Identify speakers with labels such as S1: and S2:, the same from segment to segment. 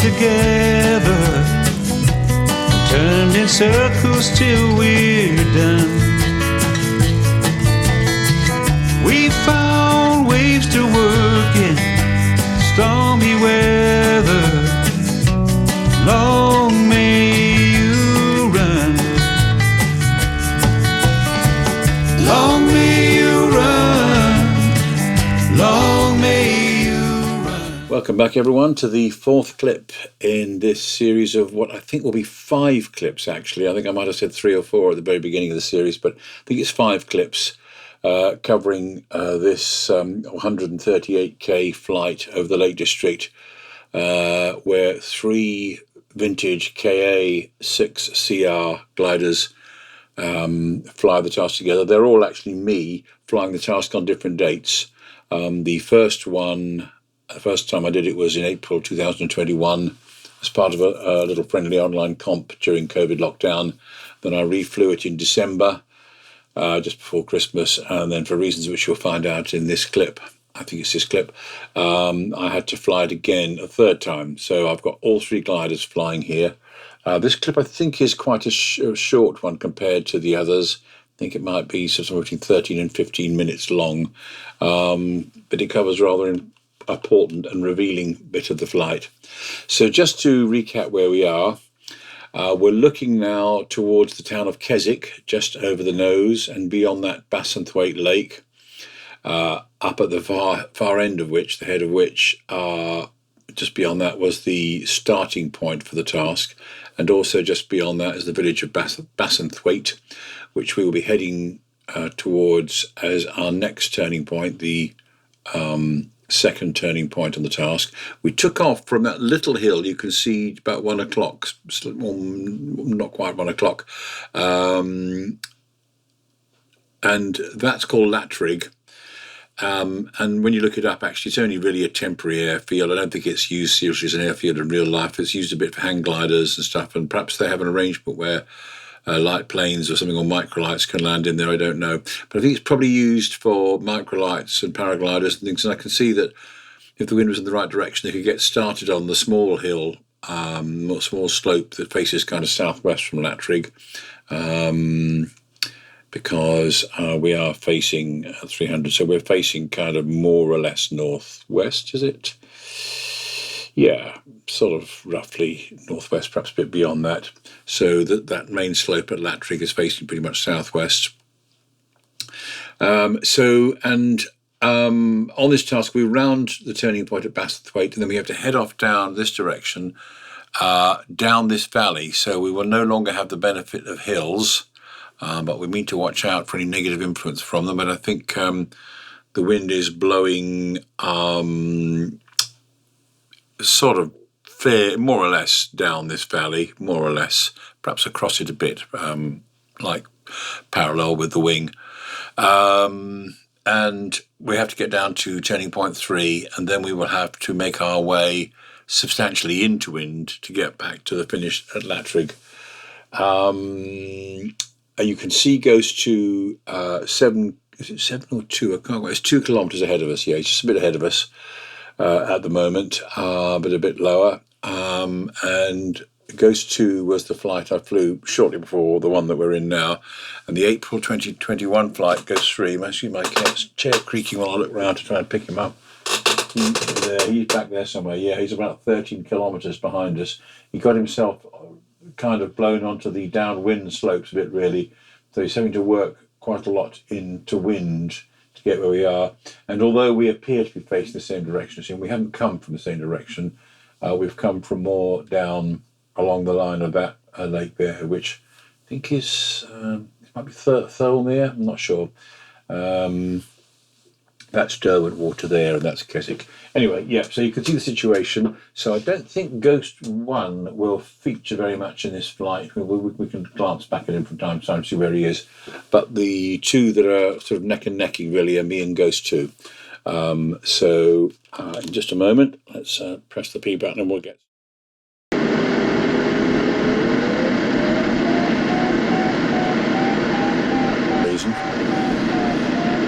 S1: together, turned in circles till we're done. We found waves to work in stormy weather. Long may you run. Long may you run. Long may you run.
S2: Welcome back, everyone, to the fourth clip in this series of what I think will be 5 clips, actually. I think I might have said 3 or 4 at the very beginning of the series, but I think it's 5 clips covering this 138k flight over the Lake District, where 3 vintage K6CR gliders fly the task together. They're all actually me flying the task on different dates. The first time I did it was in April 2021 as part of a little friendly online comp during COVID lockdown. Then I reflew it in December, just before Christmas, and then for reasons which you'll find out in this clip, I think it's this clip, I had to fly it again a third time. So I've got all 3 gliders flying here. This clip I think is quite a short one compared to the others. I think it might be somewhere between 13 and 15 minutes long, but it covers rather an important and revealing bit of the flight. So just to recap where we are, we're looking now towards the town of Keswick, just over the nose, and beyond that Bassenthwaite Lake, up at the far end of which, the head of which, just beyond that was the starting point for the task, and also just beyond that is the village of Bassenthwaite, which we will be heading towards as our next turning point, the second turning point on the task. We took off from that little hill you can see about 1 o'clock, not quite 1 o'clock, and that's called Latrigg. And when you look it up, actually, it's only really a temporary airfield. I don't think it's used seriously as an airfield in real life. It's used a bit for hang gliders and stuff, and perhaps they have an arrangement where light planes or something, or microlights can land in there, I don't know. But I think it's probably used for microlights and paragliders and things, and I can see that if the wind was in the right direction, they could get started on the small hill, small slope that faces kind of southwest from Latrigg, because we are facing 300, so we're facing kind of more or less northwest, is it? Yeah, sort of roughly northwest, perhaps a bit beyond that. So that main slope at Latrigg is facing pretty much southwest. On this task, we round the turning point at Bassenthwaite, and then we have to head off down this direction, down this valley. So we will no longer have the benefit of hills, but we need to watch out for any negative influence from them. And I think the wind is blowing sort of more or less down this valley, more or less, perhaps across it a bit, like parallel with the wing. And we have to get down to turning point 3, and then we will have to make our way substantially into wind to get back to the finish at Latrigg. You can see goes to 7, is it 7 or 2? I can't remember. It's 2 kilometres ahead of us. Yeah, it's just a bit ahead of us at the moment, but a bit lower. And Ghost 2 was the flight I flew shortly before the one that we're in now. And the April 2021 flight, Ghost 3, I'm actually my chair creaking while I look around to try and pick him up. He's back there somewhere. Yeah, he's about 13 kilometres behind us. He got himself kind of blown onto the downwind slopes a bit, really. So he's having to work quite a lot into wind to get where we are. And although we appear to be facing the same direction as him, we haven't come from the same direction. We've come from more down along the line of that lake there, which I think is, it might be Thirlmere, I'm not sure. That's Derwent Water there, and that's Keswick. Anyway, yeah, so you can see the situation. So I don't think Ghost 1 will feature very much in this flight. We can glance back at him from time to time to see where he is. But the 2 that are sort of neck and necking really are me and Ghost 2. In just a moment, let's press the P button and we'll get...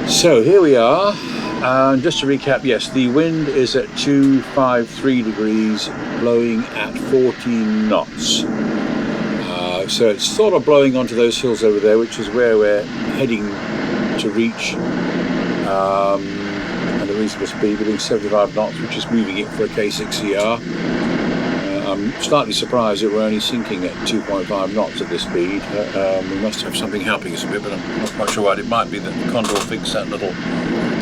S2: So here we are, Just to recap, yes, the wind is at 253 degrees, blowing at 14 knots. So it's sort of blowing onto those hills over there, which is where we're heading to reach at a reasonable speed, within 75 knots, which is moving it for a K6CR. I'm slightly surprised that we're only sinking at 2.5 knots at this speed. We must have something helping us a bit, but I'm not quite sure what. It might be that the Condor thinks that little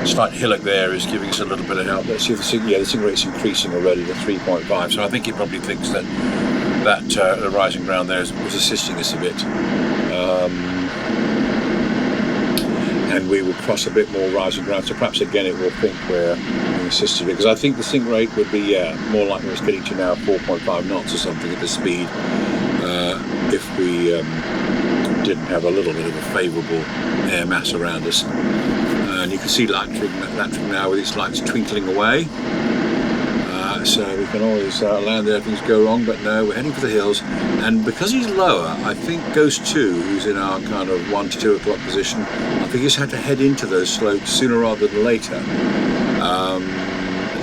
S2: slight hillock there is giving us a little bit of help. Let's see if the sink rate's increasing already to 3.5, so I think it probably thinks that the rising ground there was assisting us a bit. And we will cross a bit more rising ground, so perhaps again it will think we're being assisted, because I think the sink rate would be more like it's getting to now 4.5 knots or something at the speed, if we didn't have a little bit of a favourable air mass around us. And you can see Leitrig now with its lights twinkling away. So we can always land there if things go wrong, but no, we're heading for the hills. And because he's lower, I think Ghost 2, who's in our kind of 1 to 2 o'clock position, I think he's had to head into those slopes sooner rather than later.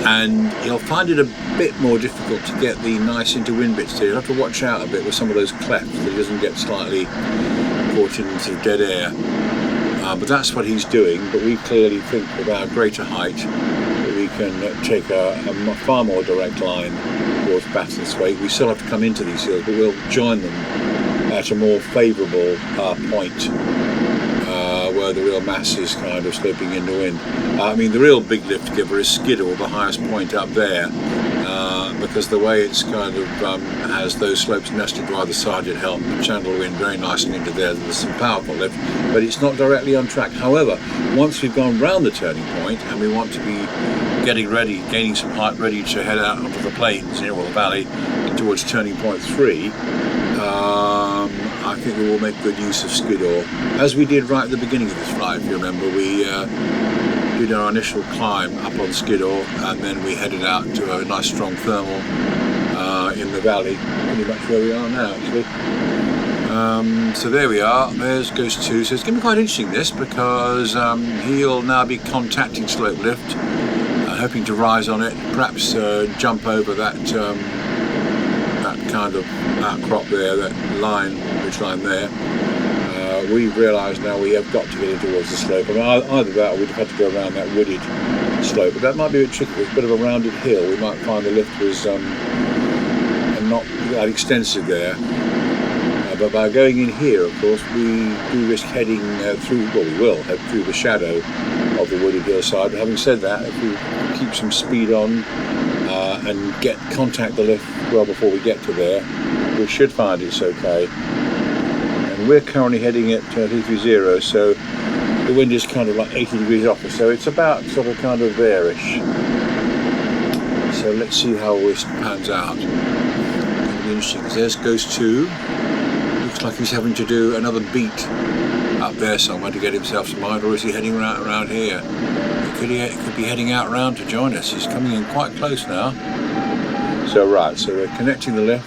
S2: And he'll find it a bit more difficult to get the nice interwind bits here. He'll have to watch out a bit with some of those clefts, that he doesn't get slightly caught in sort of dead air. But that's what he's doing. But we clearly think with our greater height that we can take a far more direct line towards Bassenthwaite. We still have to come into these hills, but we'll join them at a more favourable point, where the real mass is kind of sloping into wind. I mean, the real big lift giver is Skiddaw, the highest point up there, because the way it's kind of has those slopes nested to either side, it helps channel wind very nicely into there. There's some powerful lift, but it's not directly on track. However, once we've gone round the turning point and we want to be getting ready, gaining some height, ready to head out onto the plains, or the valley, towards turning point 3, I think we will make good use of Skiddaw, as we did right at the beginning of this flight. If you remember, we did our initial climb up on Skiddaw, and then we headed out to a nice strong thermal in the valley, pretty much where we are now, actually. So there we are, there's Ghost 2. So it's going to be quite interesting, this, because he'll now be contacting slope lift, hoping to rise on it, perhaps jump over that kind of outcrop there, that ridge line there. We've realised now we have got to get in towards the slope. I mean, either that or we'd have had to go around that wooded slope, but that might be a bit tricky. It's a bit of a rounded hill. We might find the lift was not that extensive there. But by going in here, of course, we do risk heading through, well, we will head through the shadow of the wooded hillside. But having said that, if we keep some speed on and contact the lift well before we get to there, we should find it's okay. And we're currently heading at 330, so the wind is kind of like 80 degrees off us, so it's about sort of kind of there-ish. So let's see how all this pans out. It's going to be interesting, because there's Ghost 2. Looks like he's having to do another beat up there somewhere to get himself some height, or is he heading around here? He could be heading out round to join us. He's coming in quite close now. So we're connecting the lift.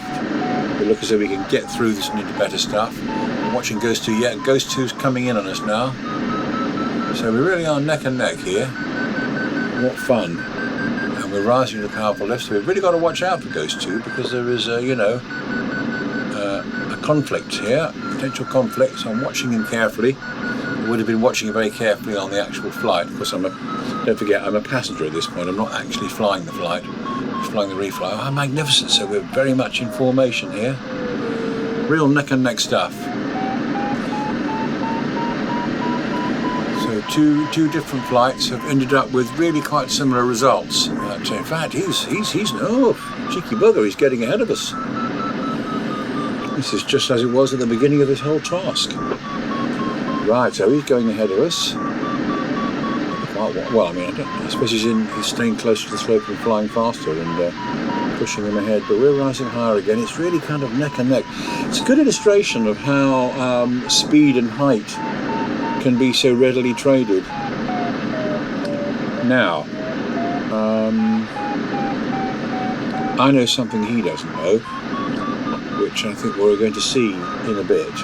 S2: We look as though we can get through this and into better stuff. I'm watching Ghost 2 yet, and Ghost 2's coming in on us now. So we really are neck and neck here. What fun. And we're rising to the powerful lift, so we've really got to watch out for Ghost 2, because there is a conflict here, potential conflict, so I'm watching him carefully. I would have been watching him very carefully on the actual flight, because don't forget, I'm a passenger at this point. I'm not actually flying the flight, I'm flying the refly. Oh, magnificent, so we're very much in formation here. Real neck and neck stuff. So two different flights have ended up with really quite similar results. In fact, he's no cheeky bugger, he's getting ahead of us. This is just as it was at the beginning of this whole task. Right, so he's going ahead of us. Well, I mean, I suppose he's staying close to the slope and flying faster and pushing him ahead, but we're rising higher again. It's really kind of neck and neck. It's a good illustration of how speed and height can be so readily traded. Now, I know something he doesn't know, which I think we're going to see in a bit.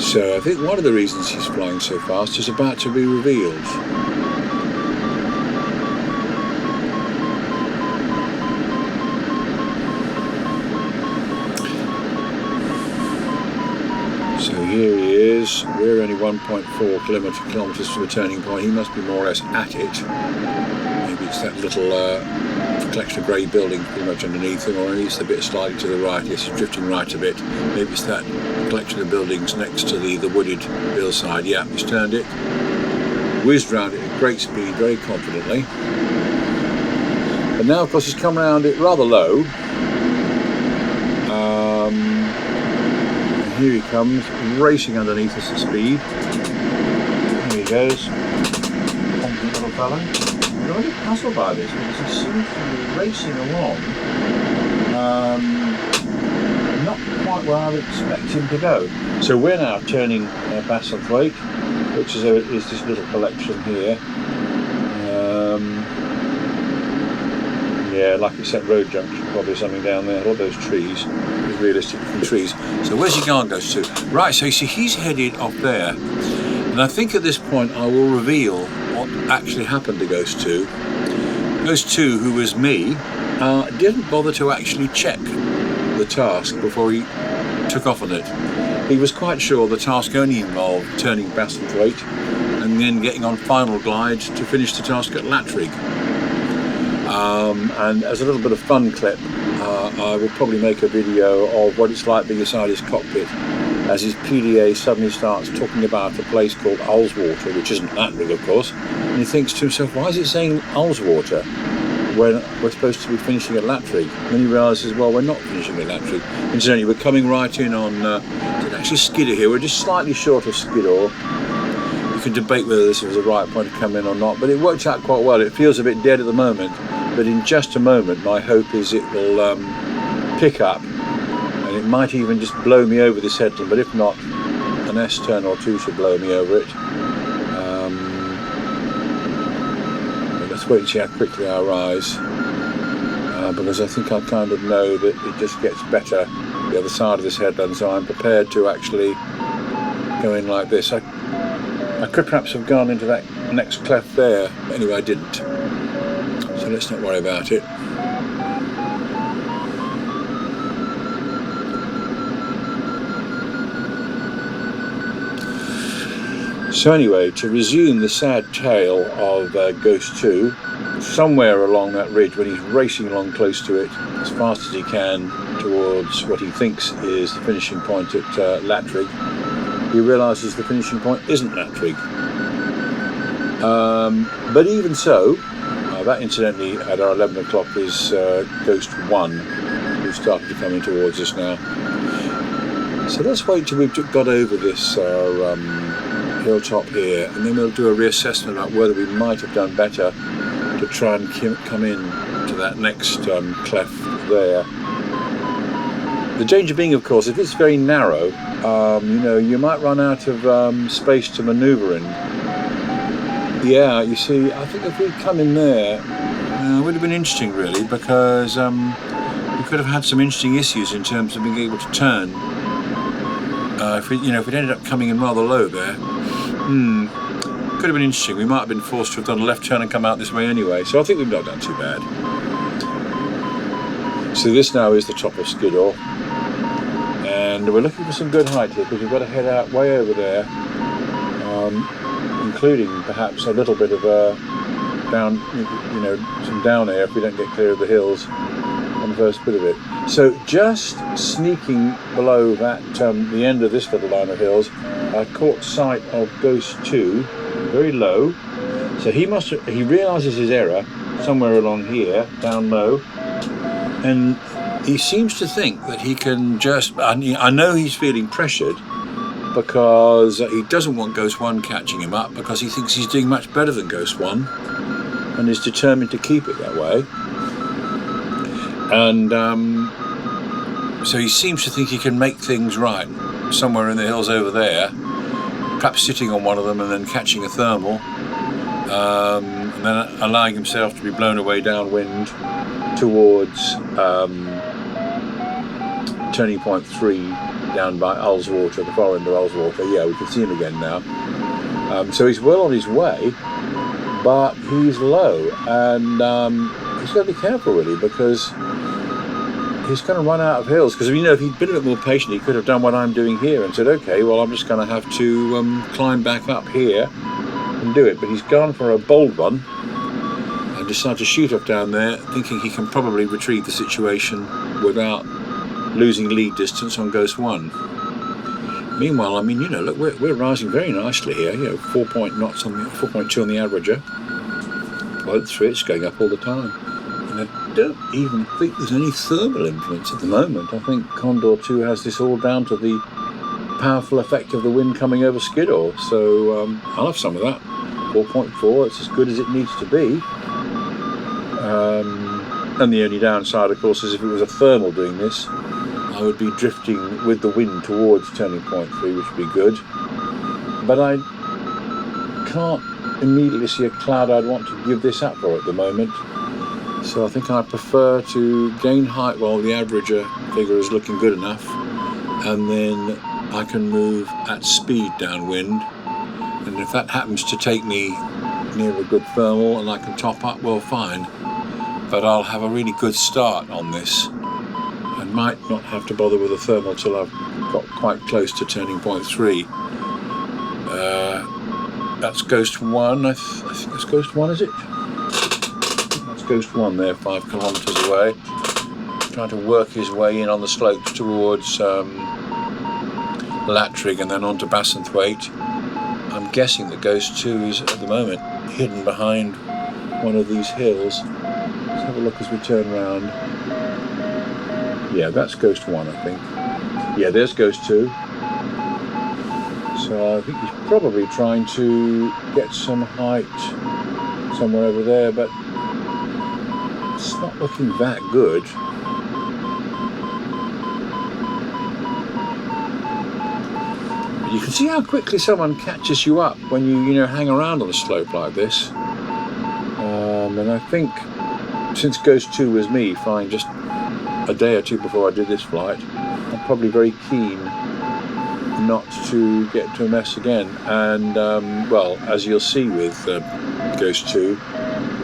S2: So I think one of the reasons he's flying so fast is about to be revealed. So here he is. We're only 1.4 kilometres from the turning point. He must be more or less at it. Maybe it's that little collection of grey buildings pretty much underneath him, or maybe it's the bit slightly to the right. Yes, he's drifting right a bit. Maybe it's that collection of buildings next to the wooded hillside. Yeah, he's turned it, whizzed round it at great speed, very confidently. And now, of course, he's come around it rather low. And here he comes, racing underneath us at speed. Here he goes. Confident little fellow. I'm a bit puzzled by this because he seems to be racing along, not quite where I would expect him to go. So we're now turning Bassenthwaite, which is this little collection here. Yeah, like it's that road junction, probably something down there. All those trees, those realistic looking trees. So where's he going to go to? Right, so you see he's headed off there. And I think at this point I will reveal what actually happened to Ghost 2. Ghost 2, who was me, didn't bother to actually check the task before he took off on it. He was quite sure the task only involved turning Bassenthwaite and then getting on final glide to finish the task at Latrigg. And as a little bit of fun clip, I will probably make a video of what it's like being inside his cockpit as his PDA suddenly starts talking about a place called Ullswater, which isn't Latrigg, of course, and he thinks to himself, why is it saying Ullswater when we're supposed to be finishing at Latrigg? And then he realises, well, we're not finishing at Latrigg. Incidentally, we're coming right in on, actually Skidder here. We're just slightly short of Skidder. You can debate whether this was the right point to come in or not, but it worked out quite well. It feels a bit dead at the moment, but in just a moment, my hope is it will pick up. And it might even just blow me over this headland, but if not, an S-turn or two should blow me over it. But let's wait and see how quickly I rise, because I think I kind of know that it just gets better the other side of this headland, so I'm prepared to actually go in like this. I could perhaps have gone into that next cleft there, but anyway I didn't. So let's not worry about it. So anyway, to resume the sad tale of Ghost 2, somewhere along that ridge, when he's racing along close to it as fast as he can towards what he thinks is the finishing point at Latrigg, he realises the finishing point isn't Latrigg. But even so, that incidentally at our 11 o'clock is Ghost 1, who's started to come in towards us now. So let's wait till we've got over this hilltop here, and then we'll do a reassessment about whether we might have done better to try and come in to that next cleft there. The danger being, of course, if it's very narrow, you might run out of space to manoeuvre in. Yeah, you see, I think if we'd come in there, it would have been interesting, really, because we could have had some interesting issues in terms of being able to turn. If we'd ended up coming in rather low there, could have been interesting. We might have been forced to have done a left turn and come out this way anyway. So I think we've not done too bad. So this now is the top of Skidder, and we're looking for some good height here because we've got to head out way over there, including perhaps a little bit of down, some down air if we don't get clear of the hills on the first bit of it. So just sneaking below that, the end of this little line of hills, I caught sight of Ghost 2, very low. So he realises his error somewhere along here, down low, and he seems to think that he can just, I know he's feeling pressured because he doesn't want Ghost 1 catching him up, because he thinks he's doing much better than Ghost 1 and is determined to keep it that way. And so he seems to think he can make things right somewhere in the hills over there, perhaps sitting on one of them and then catching a thermal, and then allowing himself to be blown away downwind towards turning point 3 down by Ullswater, the far end of Ullswater. Yeah, we can see him again now. So he's well on his way, but he's low, and he's got to be careful really, because he's going to run out of hills. Because if he'd been a bit more patient, he could have done what I'm doing here and said, okay, well, I'm just going to have to climb back up here and do it. But he's gone for a bold one and decided to shoot off down there, thinking he can probably retrieve the situation without losing lead distance on Ghost 1. Meanwhile, look, we're rising very nicely here. 4.2 on the averager. 0.3, it's going up all the time. And I don't even think there's any thermal influence at the moment. I think Condor 2 has this all down to the powerful effect of the wind coming over Skiddaw. So I'll have some of that. 4.4, it's as good as it needs to be. And the only downside, of course, is if it was a thermal doing this, I would be drifting with the wind towards turning point 3, which would be good. But I can't immediately see a cloud I'd want to give this up for at the moment. So I think I prefer to gain height while the averager figure is looking good enough, and then I can move at speed downwind. And if that happens to take me near a good thermal and I can top up, well, fine. But I'll have a really good start on this. I might not have to bother with a thermal till I've got quite close to turning point 3. That's Ghost 1. I think that's Ghost 1, is it? That's Ghost 1 there, 5 kilometres away. Trying to work his way in on the slopes towards Lattrig and then on to Bassenthwaite. I'm guessing that Ghost 2 is at the moment hidden behind one of these hills. Let's have a look as we turn round. Yeah, that's Ghost 1, I think. Yeah, there's Ghost 2. So I think he's probably trying to get some height somewhere over there, but it's not looking that good. You can see how quickly someone catches you up when you hang around on a slope like this. And I think since Ghost 2 was me flying just a day or two before I did this flight, I'm probably very keen not to get into a mess again. And well, as you'll see with Ghost 2,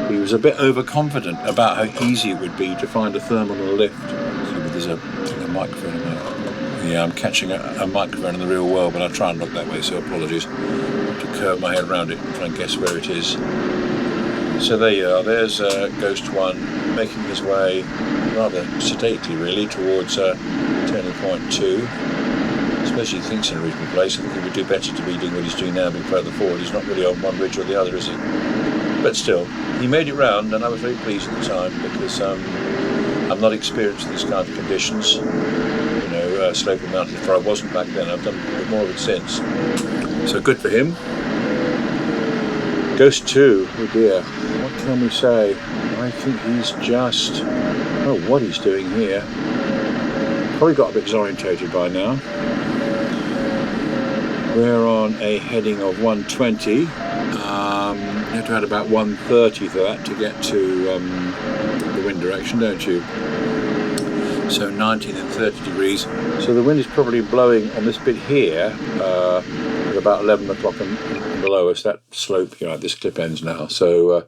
S2: he was a bit overconfident about how easy it would be to find a thermal on a lift. See, there's a microphone in there. Yeah, I'm catching a microphone in the real world, but I try and look that way, so apologies. I have to curve my head around it and try and guess where it is. So there you are, there's Ghost 1 making his way rather sedately really towards turning point 2. I suppose he thinks in a reasonable place. I think he would do better to be doing what he's doing now, a bit further forward. He's not really on one ridge or the other, is he? But still, he made it round, and I was very pleased at the time, because I'm not experienced in these kind of conditions. Sloping mountains, for I wasn't back then. I've done a bit more of it since. So good for him. Ghost 2, oh dear, what can we say? I think he's just, what he's doing here. Probably got a bit disorientated by now. We're on a heading of 120. You have to add about 130 for that to get to the wind direction, don't you? So 19 and 30 degrees. So the wind is probably blowing on this bit here at about 11 o'clock and below us. That slope, this clip ends now. So,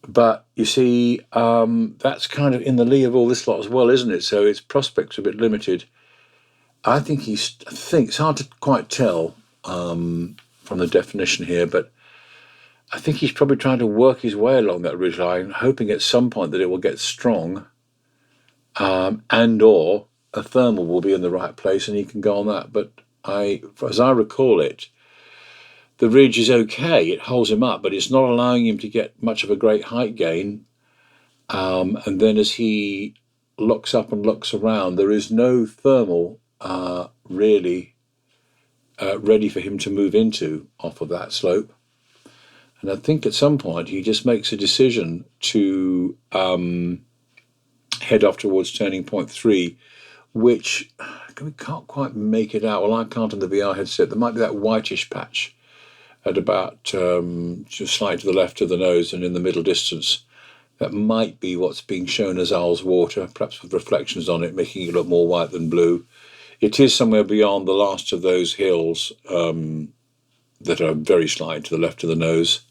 S2: but you see, that's kind of in the lee of all this lot as well, isn't it? So its prospects are a bit limited. I think it's hard to quite tell from the definition here, but I think he's probably trying to work his way along that ridgeline, hoping at some point that it will get strong. And or a thermal will be in the right place and he can go on that. But as I recall it, the ridge is okay, it holds him up, but it's not allowing him to get much of a great height gain. And then as he looks up and looks around, there is no thermal really ready for him to move into off of that slope. And I think at some point he just makes a decision to head off towards turning point 3, which we can't quite make it out. Well, I can't on the VR headset. There might be that whitish patch at about just slightly to the left of the nose and in the middle distance. That might be what's being shown as Ullswater, perhaps with reflections on it, making it look more white than blue. It is somewhere beyond the last of those hills that are very slight to the left of the nose.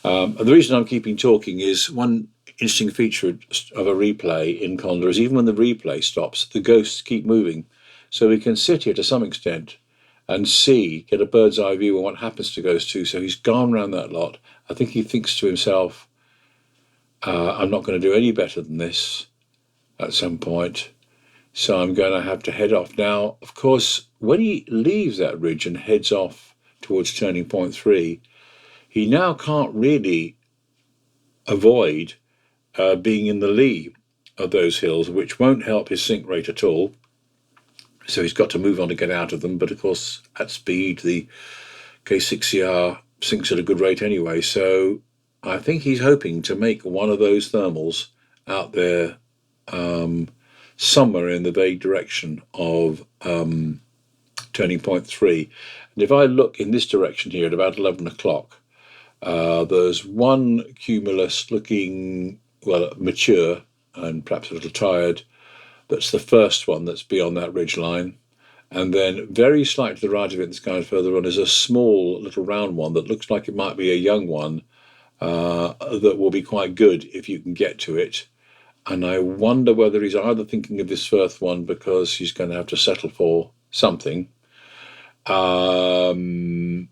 S2: And the reason I'm keeping talking is one interesting feature of a replay in Condor is even when the replay stops, the ghosts keep moving. So we can sit here to some extent and get a bird's eye view of what happens to Ghost 2. So he's gone around that lot. I think he thinks to himself, I'm not going to do any better than this at some point, so I'm going to have to head off. Now, of course, when he leaves that ridge and heads off towards turning point 3, he now can't really avoid being in the lee of those hills, which won't help his sink rate at all. So he's got to move on to get out of them. But of course, at speed, the K6CR sinks at a good rate anyway. So I think he's hoping to make one of those thermals out there somewhere in the vague direction of turning point 3. And if I look in this direction here at about 11 o'clock, there's one cumulus looking, well, mature and perhaps a little tired. That's the first one that's beyond that ridge line. And then very slightly to the right of it, this kind of further on, is a small little round one that looks like it might be a young one that will be quite good if you can get to it. And I wonder whether he's either thinking of this first one because he's going to have to settle for something, and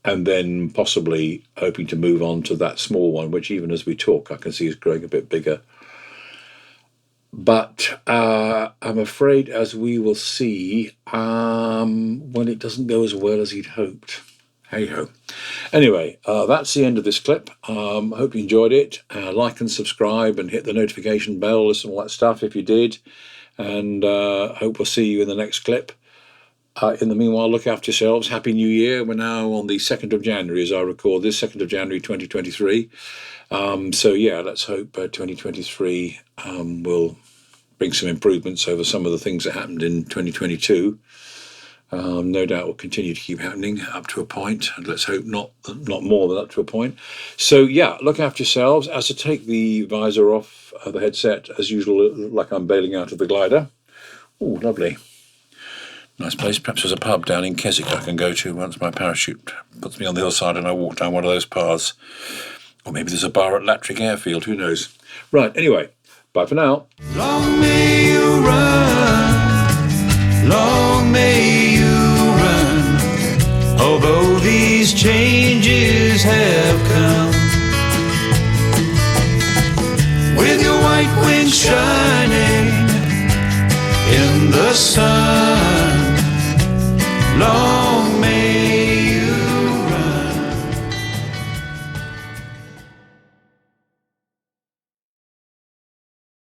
S2: then possibly hoping to move on to that small one, which even as we talk, I can see is growing a bit bigger. But I'm afraid, as we will see, when it doesn't go as well as he'd hoped. Hey-ho. Anyway, that's the end of this clip. Hope you enjoyed it. Like and subscribe and hit the notification bell, listen to all that stuff if you did. And hope we'll see you in the next clip. In the meanwhile, look after yourselves. Happy New Year. We're now on the 2nd of January as I record this, 2nd of January 2023. So yeah, let's hope 2023 will bring some improvements over some of the things that happened in 2022. No doubt will continue to keep happening up to a point, and let's hope not more than up to a point. So yeah, look after yourselves. As I take the visor off the headset, as usual, like I'm bailing out of the glider. Oh, lovely. Nice place. Perhaps there's a pub down in Keswick I can go to once my parachute puts me on the hillside and I walk down one of those paths. Or maybe there's a bar at Lattrick Airfield, who knows. Right, anyway, bye for now.
S1: Long may you run, long may you run, although these changes have come. With your white wings shining in the sun.